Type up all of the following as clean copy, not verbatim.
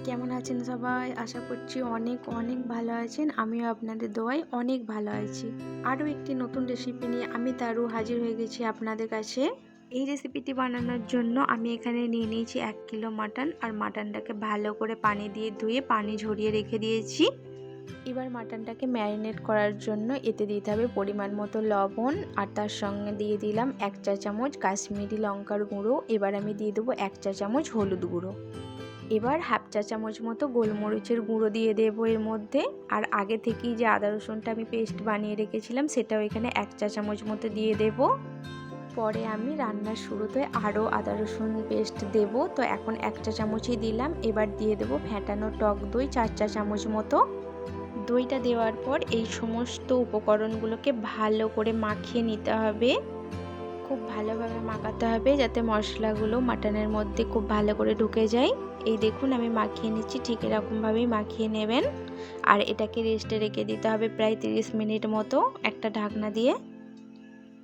কেমন আছেন সবাই? আশা করছি অনেক অনেক ভালো আছেন। আমিও আপনাদের দোয়ায় অনেক ভালো আছি। আরও একটি নতুন রেসিপি নিয়ে আমি তারও হাজির হয়ে গেছি আপনাদের কাছে। এই রেসিপিটি বানানোর জন্য আমি এখানে নিয়ে নিয়েছি 1 কিলো মাটন। আর মাটনটাকে ভালো করে পানি দিয়ে ধুয়ে পানি ঝরিয়ে রেখে দিয়েছি। এবার মাটনটাকে ম্যারিনেট করার জন্য এতে দিতে হবে পরিমাণ মতো লবণ, আর তার সঙ্গে দিয়ে দিলাম 1 চা চামচ কাশ্মীরি লঙ্কার গুঁড়ো। এবার আমি দিয়ে দেবো 1 চা চামচ হলুদ গুঁড়ো। এবার হাফ চা চামচ মতো গোলমরিচের গুঁড়ো দিয়ে দেবো এর মধ্যে। আর আগে থেকেই যে আদা রসুনটা আমি পেস্ট বানিয়ে রেখেছিলাম সেটাও এখানে 1 চা চামচ মতো দিয়ে দেব। পরে আমি রান্নার শুরুতে আরও আদা রসুন পেস্ট দেব, তো এখন 1 চা চামচই দিলাম। এবার দিয়ে দেব ফেটানো টক দই 4 চা চামচ মতো। দইটা দেওয়ার পর এই সমস্ত উপকরণগুলোকে ভালো করে মাখিয়ে নিতে হবে। খুব ভালোভাবে মাখাতে হবে যাতে মশলাগুলো মাটনের মধ্যে খুব ভালো করে ঢুকে যায়। এই দেখুন আমি মাখিয়ে নিচ্ছি, ঠিক এরকমভাবেই মাখিয়ে নেবেন। আর এটাকে রেস্টে রেখে দিতে হবে প্রায় 30 মিনিট মতো একটা ঢাকনা দিয়ে।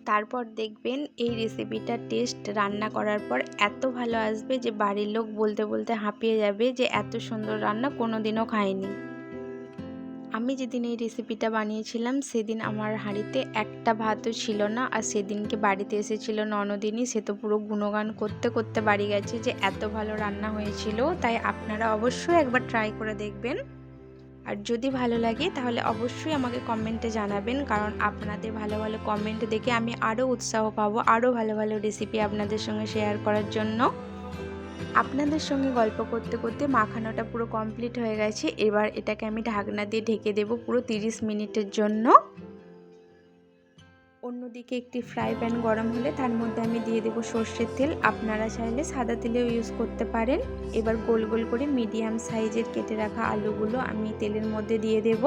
তারপর দেখবেন এই রেসিপিটার টেস্ট রান্না করার পর এত ভালো আসবে যে বাড়ির লোক বলতে বলতে হাঁপিয়ে যাবে যে এত সুন্দর রান্না কোনোদিনও খায়নি। আমি যেদিন এই রেসিপিটা বানিয়েছিলাম সেদিন আমার হাঁড়িতে একটা ভাতও ছিল না। আর সেদিনকে বাড়িতে এসেছিল ননদিনী, সে তো পুরো গুণগান করতে করতে বাড়ি গেছে যে এত ভালো রান্না হয়েছিল। তাই আপনারা অবশ্যই একবার ট্রাই করে দেখবেন। আর যদি ভালো লাগে তাহলে অবশ্যই আমাকে কমেন্টে জানাবেন, কারণ আপনাদের ভালো ভালো কমেন্ট দেখে আমি আরও উৎসাহ পাবো আরও ভালো ভালো রেসিপি আপনাদের সঙ্গে শেয়ার করার জন্য। আপনাদের সঙ্গে গল্প করতে করতে মাখানোটা পুরো কমপ্লিট হয়ে গেছে। এবার এটাকে আমি ঢাকনা দিয়ে ঢেকে দেব পুরো 30 মিনিটের জন্য। অন্যদিকে একটি ফ্রাই প্যান গরম হলে তার মধ্যে আমি দিয়ে দেব সর্ষের তেল। আপনারা চাইলে সাদা তেলেও ইউজ করতে পারেন। এবার গোল গোল করে মিডিয়াম সাইজের কেটে রাখা আলুগুলো আমি তেলের মধ্যে দিয়ে দেব।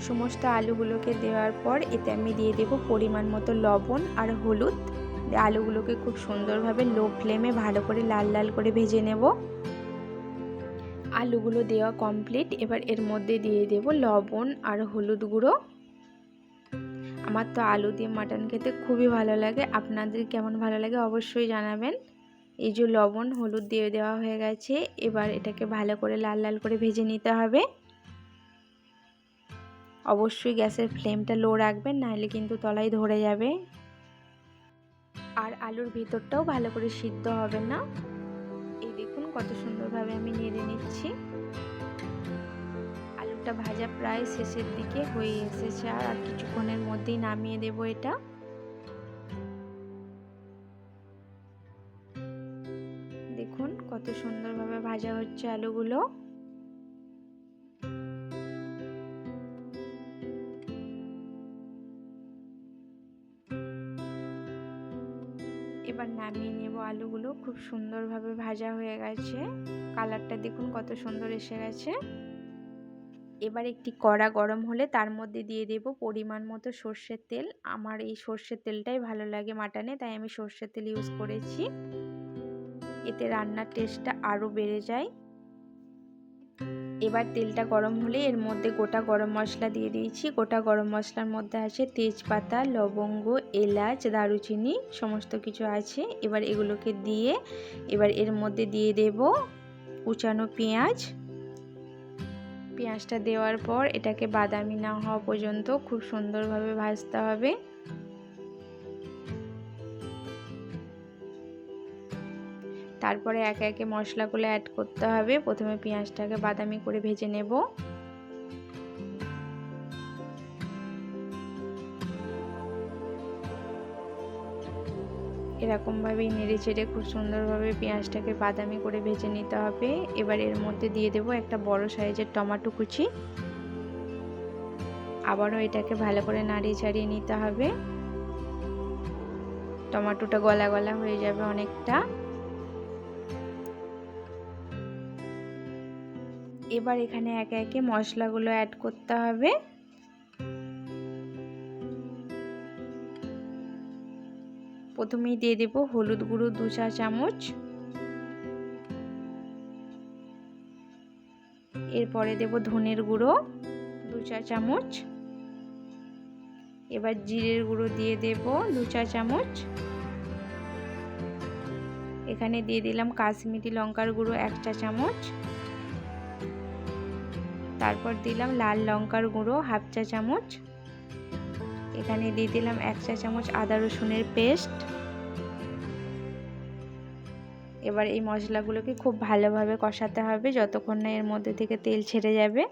সমস্ত আলুগুলোকে দেওয়ার পর এতে আমি দিয়ে দেব পরিমাণ মতো লবণ আর হলুদ। আলুগুলোকে খুব সুন্দরভাবে লো ফ্লেমে ভালো করে লাল লাল করে ভেজে নেব। আলুগুলো দেওয়া কমপ্লিট। এবার এর মধ্যে দিয়ে দেব লবণ আর হলুদ গুঁড়ো। আমার তো আলু দিয়ে মাটন খেতে খুবই ভালো লাগে, আপনাদের কেমন ভালো লাগে অবশ্যই জানাবেন। এই যে লবণ হলুদ দিয়ে দেওয়া হয়ে গেছে, এবার এটাকে ভালো করে লাল লাল করে ভেজে নিতে হবে। অবশ্যই গ্যাসের ফ্লেমটা লো রাখবেন, নাহলে কিন্তু তলায় ধরে যাবে আর আলুর ভিতরটাও ভালো করে সিদ্ধ হবে না। এই দেখুন কত সুন্দরভাবে আমি নেড়ে নিচ্ছি। আলুটা ভাজা প্রায় শেষের দিকে হয়ে এসেছে, আর কিছুক্ষণের মধ্যেই নামিয়ে দেব এটা। দেখুন কত সুন্দরভাবে ভাজা হচ্ছে আলুগুলো। এবার নামিয়ে নেব আলুগুলো। খুব সুন্দরভাবে ভাজা হয়ে গেছে, কালারটা দেখুন কত সুন্দর এসে গেছে। এবার একটি কড়া গরম হলে তার মধ্যে দিয়ে দেব পরিমাণ মতো সর্ষের তেল। আমার এই সর্ষের তেলটাই ভালো লাগে মাটনে, তাই আমি সর্ষের তেল ইউজ করেছি। এতে রান্নার টেস্টটা আরও বেড়ে যায়। এবার তেলটা গরম হলে এর মধ্যে গোটা গরম মশলা দিয়ে দিয়েছি। গোটা গরম মশলার মধ্যে আছে তেজপাতা, লবঙ্গ, এলাচ, দারুচিনি সমস্ত কিছু আছে। এবার এগুলোকে দিয়ে এবার এর মধ্যে দিয়ে দেব কুচানো পেঁয়াজ। পেঁয়াজটা দেওয়ার পর এটাকে বাদামি না হওয়া পর্যন্ত খুব সুন্দরভাবে ভাজতে হবে। তারপরে একে একে মশলাগুলো অ্যাড করতে হবে। প্রথমে পেঁয়াজটাকে বাদামি করে ভেজে নেব। এরকমভাবেই নেড়ে চেড়ে খুব সুন্দরভাবে পেঁয়াজটাকে বাদামি করে ভেজে নিতে হবে। এবার এর মধ্যে দিয়ে দেব একটা বড় সাইজের টমেটো কুচি। আবারও এটাকে ভালো করে নাড়িয়ে চাড়িয়ে নিতে হবে। টমেটোটা গলা গলা হয়ে যাবে অনেকটা। এবার এখানে একে একে মশলাগুলো অ্যাড করতে হবে। প্রথমেই দিয়ে দেব হলুদ গুঁড়ো 2 চা চামচ। এরপরে দেব ধনের গুঁড়ো 2 চা চামচ। এবার জিরের গুঁড়ো দিয়ে দেব 2 চা চামচ। এখানে দিয়ে দিলাম কাশ্মীরি লঙ্কার গুঁড়ো 1 চা চামচ, তারপর দিলাম লাল লঙ্কার গুঁড়ো 1/2 চা চামচ, এখানে দিয়ে দিলাম 1 চা চামচ আদা রসুনের পেস্ট। এবার এই মশলাগুলোকে খুব ভালোভাবে কষাতে হবে যতক্ষণ না এর মধ্যে থেকে তেল ছেড়ে যাবে।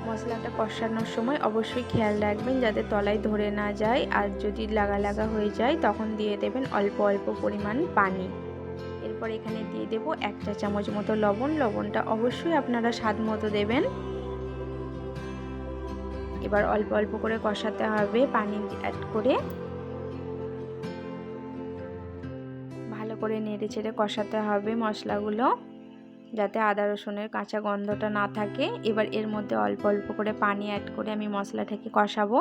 মশলাটা কষানোর সময় অবশ্যই খেয়াল রাখবেন যাতে তলায় ধরে না যায়, আর যদি লাগা লাগা হয়ে যায় তখন দিয়ে দেবেন অল্প অল্প পরিমাণ পানি। এরপর এখানে দিয়ে দেব 1 চা চামচ মতো লবণ। লবণটা অবশ্যই আপনারা স্বাদ মতো দেবেন। এবার অল্প অল্প করে কষাতে হবে পানি অ্যাড করে, ভালো করে নেড়ে চেড়ে কষাতে হবে মশলাগুলো যাতে আদা রসুনের কাঁচা গন্ধটা না থাকে। এবার এর মধ্যে অল্প অল্প করে পানি অ্যাড করে আমি মশলাটাকে কষাবো।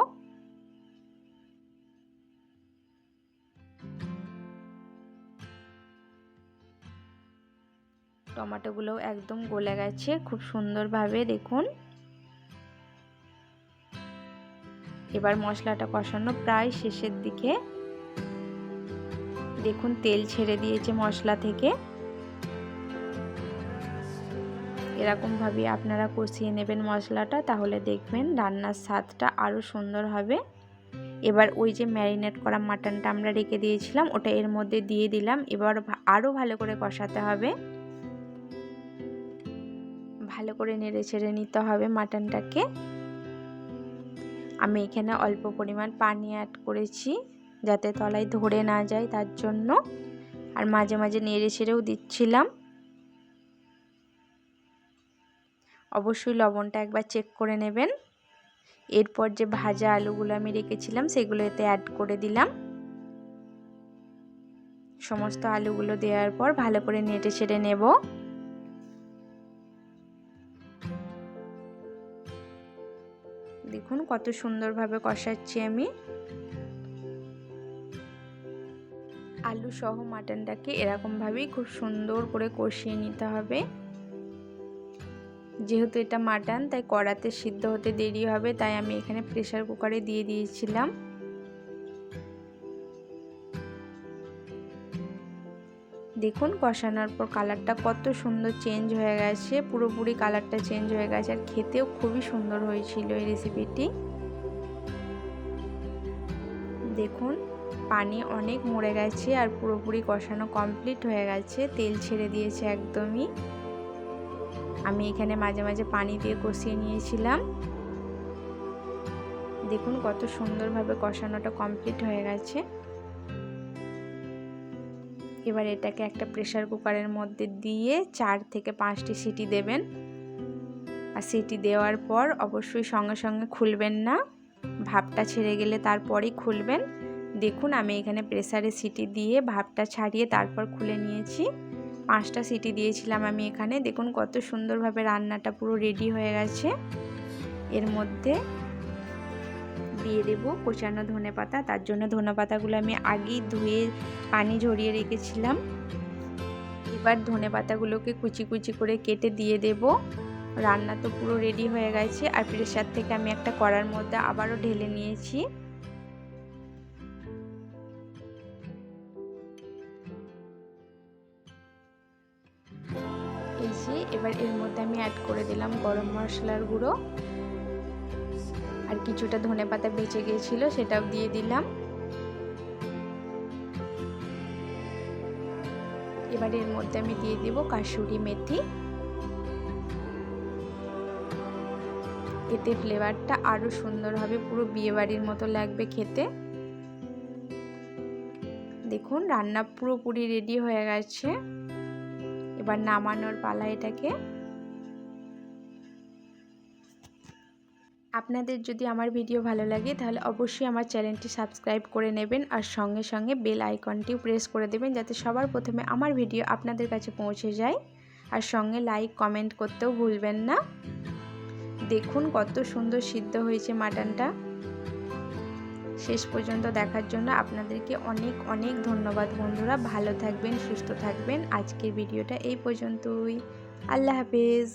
টমেটোগুলো একদম গলে গেছে খুব সুন্দরভাবে, দেখুন। এবার মশলাটা কষানো প্রায় শেষের দিকে, দেখুন তেল ছেড়ে দিয়েছে মশলা থেকে। এরকম ভাবে আপনারা কষিয়ে নেবেন মশলাটা, তাহলে দেখবেন রান্নার স্বাদটা আরো সুন্দর হবে। এবার ওই যে ম্যারিনেট করা মাটনটা আমরা রেখে দিয়েছিলাম ওটা এর মধ্যে দিয়ে দিলাম। এবার আরো ভালো করে কষাতে হবে, ভালো করে নেড়ে ছেড়ে নিতে হবে মাটনটাকে। আমি এখানে অল্প পরিমাণ পানি অ্যাড করেছি যাতে তলায় ধরে না যায় তার জন্য, আর মাঝে মাঝে নেড়ে ছেড়েও দিচ্ছিলাম। অবশ্যই লবণটা একবার চেক করে নেবেন। এরপর যে ভাজা আলুগুলো আমি রেখেছিলাম সেগুলো এতে অ্যাড করে দিলাম। সমস্ত আলুগুলো দেওয়ার পর ভালো করে নেড়ে ছেড়ে নেব। দেখুন কত সুন্দরভাবে কষাচ্ছি আমি। আলু সহ মাটনটাকে এরকম ভাবেই খুব সুন্দর করে কষিয়ে নিতে হবে। যেহেতু এটা মাটন তাই কড়াতে সিদ্ধ হতে দেরি হবে, তাই আমি এখানে প্রেসার কুকারে দিয়ে দিয়েছিলাম। দেখুন কষানোর পর কালারটা কত সুন্দর চেঞ্জ হয়ে গেছে, পুরোপুরি কালারটা চেঞ্জ হয়ে গেছে, আর খেতেও খুবই সুন্দর হয়েছিল এই রেসিপিটি। দেখুন পানি অনেক মরে গেছে আর পুরোপুরি কষানো কমপ্লিট হয়ে গেছে, তেল ছেড়ে দিয়েছে একদমই। আমি এখানে মাঝে মাঝে পানি দিয়ে কষিয়ে নিয়েছিলাম। দেখুন কত সুন্দরভাবে কষানোটা কমপ্লিট হয়ে গেছে। এবার এটাকে একটা প্রেসার কুকারের মধ্যে দিয়ে 4 থেকে 5টি সিটি দেবেন। আর সিটি দেওয়ার পর অবশ্যই সঙ্গে সঙ্গে খুলবেন না, ভাপটা ছেড়ে গেলে তারপরেই খুলবেন। দেখুন আমি এখানে প্রেসারে সিটি দিয়ে ভাপটা ছাড়িয়ে তারপর খুলে নিয়েছি। 5টা সিটি দিয়েছিলাম আমি এখানে। দেখুন কত সুন্দরভাবে রান্নাটা পুরো রেডি হয়ে গেছে। এর মধ্যে দিয়ে দেব কোচানো ধনেপাতা। তার জন্য ধনেপাতাগুলো আমি আগেই ধুয়ে পানি ঝরিয়ে রেখেছিলাম। এবার ধনেপাতাগুলোকে কুচি কুচি করে কেটে দিয়ে দেব। রান্না তো পুরো রেডি হয়ে গেছে। আর প্রেসার থেকে আমি একটা কড়ার মধ্যে আবারও ঢেলে নিয়েছি। এই যে এবার এর মধ্যে আমি অ্যাড করে দিলাম গরম মশলার গুঁড়ো, আর কিছুটা ধনেপাতা বেঁচে গিয়েছিল সেটাও দিয়ে দিলাম। এবার এর মধ্যে আমি দিয়ে দেব কাসুরি মেথি। এতে ফ্লেভারটা আরো সুন্দর হবে, পুরো বিয়ে বাড়ির মতো লাগবে খেতে। দেখুন রান্না পুরোপুরি রেডি হয়ে গেছে। এবার নামানোর পালা এটাকে। আপনাদের যদি আমার ভিডিও ভালো লাগে তাহলে অবশ্যই আমার চ্যানেলটি সাবস্ক্রাইব করে নেবেন, আর সঙ্গে সঙ্গে বেল আইকনটিও প্রেস করে দেবেন যাতে সবার প্রথমে আমার ভিডিও আপনাদের কাছে পৌঁছে যায়। আর সঙ্গে লাইক কমেন্ট করতেও ভুলবেন না। দেখুন কত সুন্দর সিদ্ধ হয়েছে মাটনটা। শেষ পর্যন্ত দেখার জন্য আপনাদেরকে অনেক অনেক ধন্যবাদ বন্ধুরা। ভালো থাকবেন, সুস্থ থাকবেন। আজকের ভিডিওটা এই পর্যন্তই। আল্লাহ হাফেজ।